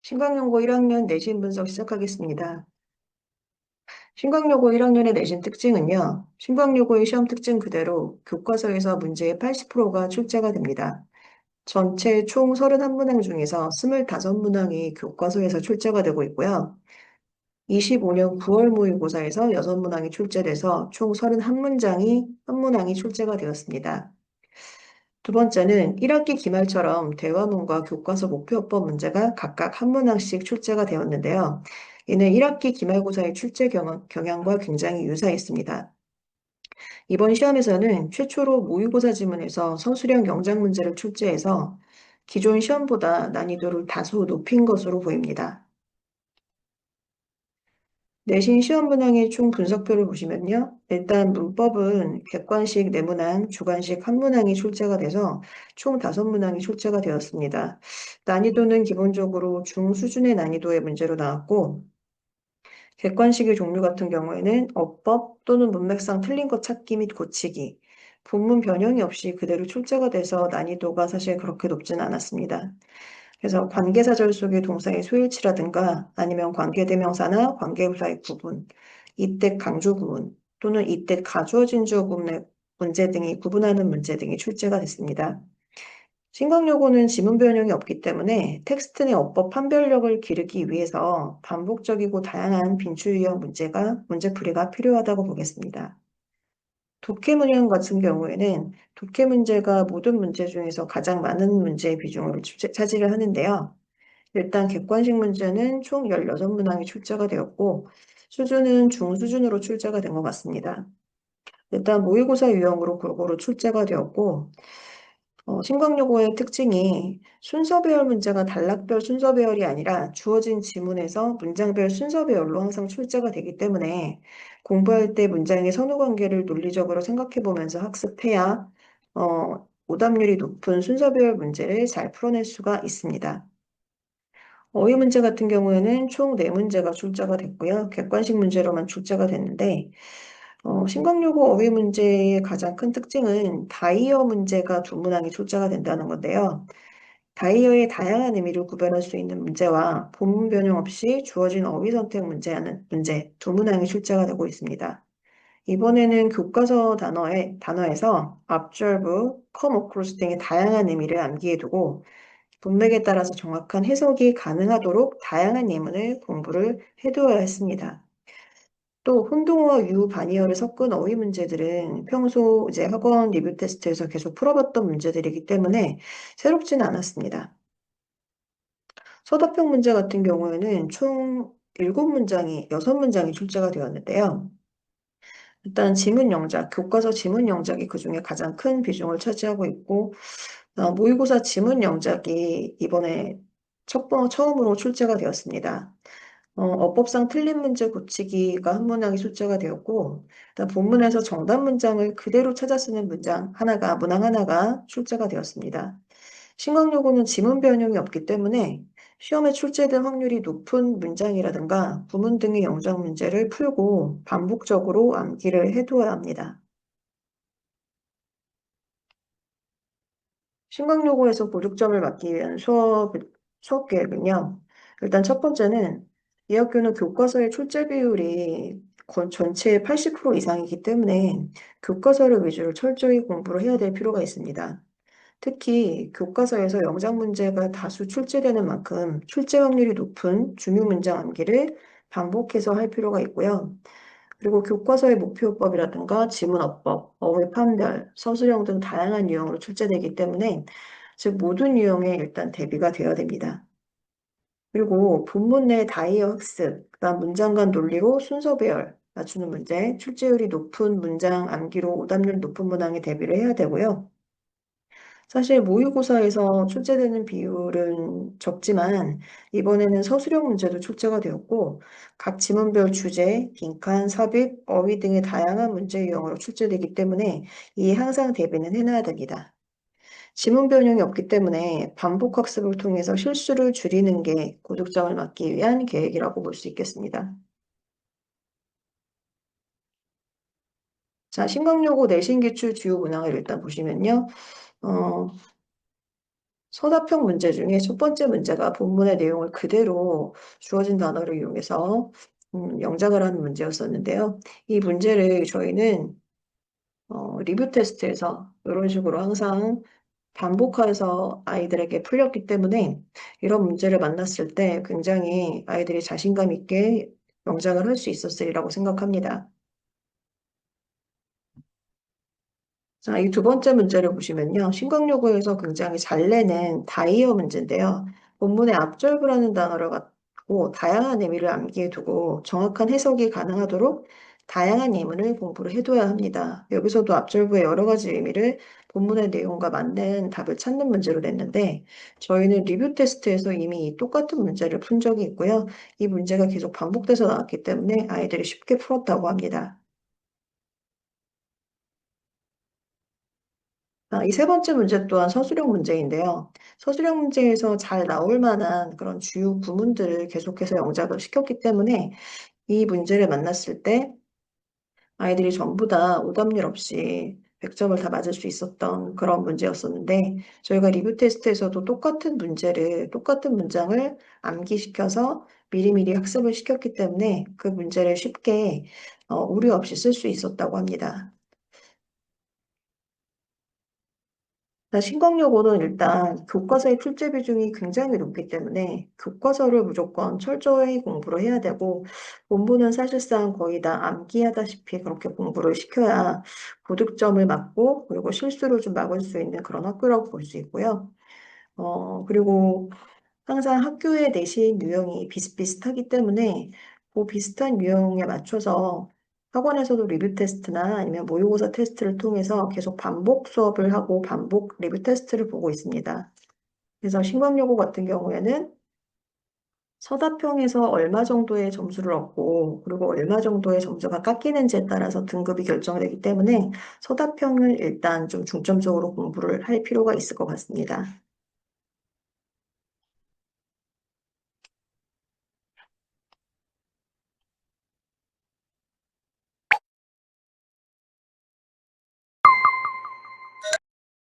신강여고 1학년 내신 분석 시작하겠습니다. 신강여고 1학년의 내신 특징은요. 신강여고의 시험 특징 그대로 교과서에서 문제의 80%가 출제가 됩니다. 전체 총 31문항 중에서 25문항이 교과서에서 출제가 되고 있고요. 25년 9월 모의고사에서 6문항이 출제돼서 총 31문장이 한문항이 출제가 되었습니다. 두 번째는 1학기 기말처럼 대화문과 교과서 목표법 문제가 각각 한 문항씩 출제가 되었는데요. 이는 1학기 기말고사의 출제 경향과 굉장히 유사했습니다. 이번 시험에서는 최초로 모의고사 지문에서 서술형 영작 문제를 출제해서 기존 시험보다 난이도를 다소 높인 것으로 보입니다. 내신 시험 문항의 총 분석표를 보시면요. 일단 문법은 객관식 4문항, 주관식 1문항이 출제가 돼서 총 5문항이 출제가 되었습니다. 난이도는 기본적으로 중수준의 난이도의 문제로 나왔고, 객관식의 종류 같은 경우에는 어법 또는 문맥상 틀린 것 찾기 및 고치기, 본문 변형이 없이 그대로 출제가 돼서 난이도가 사실 그렇게 높진 않았습니다. 그래서 관계사절 속의 동사의 소일치라든가 아니면 관계대명사나 관계부사의 구분, 이때 강조 구문 또는 이때 가주어진 주어 구문의 문제 등이 구분하는 문제 등이 출제가 됐습니다. 신강여고는 지문 변형이 없기 때문에 텍스트 내 어법 판별력을 기르기 위해서 반복적이고 다양한 빈출 유형 문제 풀이가 필요하다고 보겠습니다. 독해 문형 같은 경우에는 독해 문제가 모든 문제 중에서 가장 많은 문제의 비중을 차지를 하는데요. 일단 객관식 문제는 총 16문항이 출제가 되었고 수준은 중수준으로 출제가 된 것 같습니다. 일단 모의고사 유형으로 골고루 출제가 되었고 신광여고의 특징이 순서 배열 문제가 단락별 순서 배열이 아니라 주어진 지문에서 문장별 순서 배열로 항상 출제가 되기 때문에 공부할 때 문장의 선후 관계를 논리적으로 생각해 보면서 학습해야 오답률이 높은 순서 배열 문제를 잘 풀어낼 수가 있습니다. 어휘 문제 같은 경우에는 총 4문제가 출제가 됐고요. 객관식 문제로만 출제가 됐는데 신강여고 어휘 문제의 가장 큰 특징은 다이어 문제가 2문항이 출제가 된다는 건데요. 다이어의 다양한 의미를 구별할 수 있는 문제와 본문 변형 없이 주어진 어휘 선택 문제 2문항이 출제가 되고 있습니다. 이번에는 교과서 단어에서 observe, come across 등의 다양한 의미를 암기해 두고 문맥에 따라서 정확한 해석이 가능하도록 다양한 예문을 공부를 해두어야 했습니다. 또 혼동어와 유반이어를 섞은 어휘 문제들은 평소 이제 학원 리뷰 테스트에서 계속 풀어봤던 문제들이기 때문에 새롭지는 않았습니다. 서답형 문제 같은 경우에는 총 7문장이, 6문장이 출제가 되었는데요. 일단 지문 영작, 교과서 지문 영작이 그중에 가장 큰 비중을 차지하고 있고, 모의고사 지문 영작이 이번에 처음으로 출제가 되었습니다. 어법상 틀린 문제 고치기가 한 문항이 출제가 되었고, 일단 본문에서 정답 문장을 그대로 찾아 쓰는 문항 하나가 출제가 되었습니다. 신강여고는 지문 변형이 없기 때문에 시험에 출제될 확률이 높은 문장이라든가 구문 등의 영작 문제를 풀고 반복적으로 암기를 해두어야 합니다. 신강여고에서 고득점을 받기 위한 수업 계획은요. 일단 첫 번째는 이 학교는 교과서의 출제 비율이 전체의 80% 이상이기 때문에 교과서를 위주로 철저히 공부를 해야 될 필요가 있습니다. 특히 교과서에서 영작 문제가 다수 출제되는 만큼 출제 확률이 높은 중요 문장 암기를 반복해서 할 필요가 있고요. 그리고 교과서의 목표법이라든가 지문어법, 어휘 판별, 서술형 등 다양한 유형으로 출제되기 때문에 즉 모든 유형에 일단 대비가 되어야 됩니다. 그리고 본문 내 다이어 학습, 그다음 문장 간 논리로 순서 배열, 맞추는 문제, 출제율이 높은 문장 암기로 오답률 높은 문항에 대비를 해야 되고요. 사실 모의고사에서 출제되는 비율은 적지만 이번에는 서술형 문제도 출제가 되었고 각 지문별 주제, 빈칸, 삽입, 어휘 등의 다양한 문제 유형으로 출제되기 때문에 이에 항상 대비는 해놔야 됩니다. 지문 변형이 없기 때문에 반복 학습을 통해서 실수를 줄이는 게 고득점을 막기 위한 계획이라고 볼 수 있겠습니다. 자, 신강여고 내신 기출 주요 문항을 일단 보시면요. 어, 서답형 문제 중에 첫 번째 문제가 본문의 내용을 그대로 주어진 단어를 이용해서 영작을 하는 문제였었는데요. 이 문제를 저희는 리뷰 테스트에서 이런 식으로 항상 반복해서 아이들에게 풀렸기 때문에 이런 문제를 만났을 때 굉장히 아이들이 자신감 있게 영작을 할 수 있었으리라고 생각합니다. 자, 이 두 번째 문제를 보시면요. 신광요구에서 굉장히 잘 내는 다이어 문제인데요. 본문의 앞절부라는 단어를 갖고 다양한 의미를 암기해 두고 정확한 해석이 가능하도록 다양한 예문을 공부를 해둬야 합니다. 여기서도 앞절부의 여러 가지 의미를 본문의 내용과 맞는 답을 찾는 문제로 냈는데 저희는 리뷰 테스트에서 이미 이 똑같은 문제를 푼 적이 있고요. 이 문제가 계속 반복돼서 나왔기 때문에 아이들이 쉽게 풀었다고 합니다. 이 세 번째 문제 또한 서술형 문제인데요. 서술형 문제에서 잘 나올 만한 그런 주요 구문들을 계속해서 영작을 시켰기 때문에 이 문제를 만났을 때 아이들이 전부 다 오답률 없이 100점을 다 맞을 수 있었던 그런 문제였었는데 저희가 리뷰 테스트에서도 똑같은 문제를, 똑같은 문장을 암기시켜서 미리미리 학습을 시켰기 때문에 그 문제를 쉽게 오류 없이 쓸 수 있었다고 합니다. 신광여고는 일단 교과서의 출제 비중이 굉장히 높기 때문에 교과서를 무조건 철저히 공부를 해야 되고 본부는 사실상 거의 다 암기하다시피 그렇게 공부를 시켜야 고득점을 맞고 그리고 실수를 좀 막을 수 있는 그런 학교라고 볼 수 있고요. 그리고 항상 학교의 내신 유형이 비슷비슷하기 때문에 그 비슷한 유형에 맞춰서 학원에서도 리뷰 테스트나 아니면 모의고사 테스트를 통해서 계속 반복 수업을 하고 반복 리뷰 테스트를 보고 있습니다. 그래서 신광여고 같은 경우에는 서답형에서 얼마 정도의 점수를 얻고 그리고 얼마 정도의 점수가 깎이는지에 따라서 등급이 결정되기 때문에 서답형을 일단 좀 중점적으로 공부를 할 필요가 있을 것 같습니다.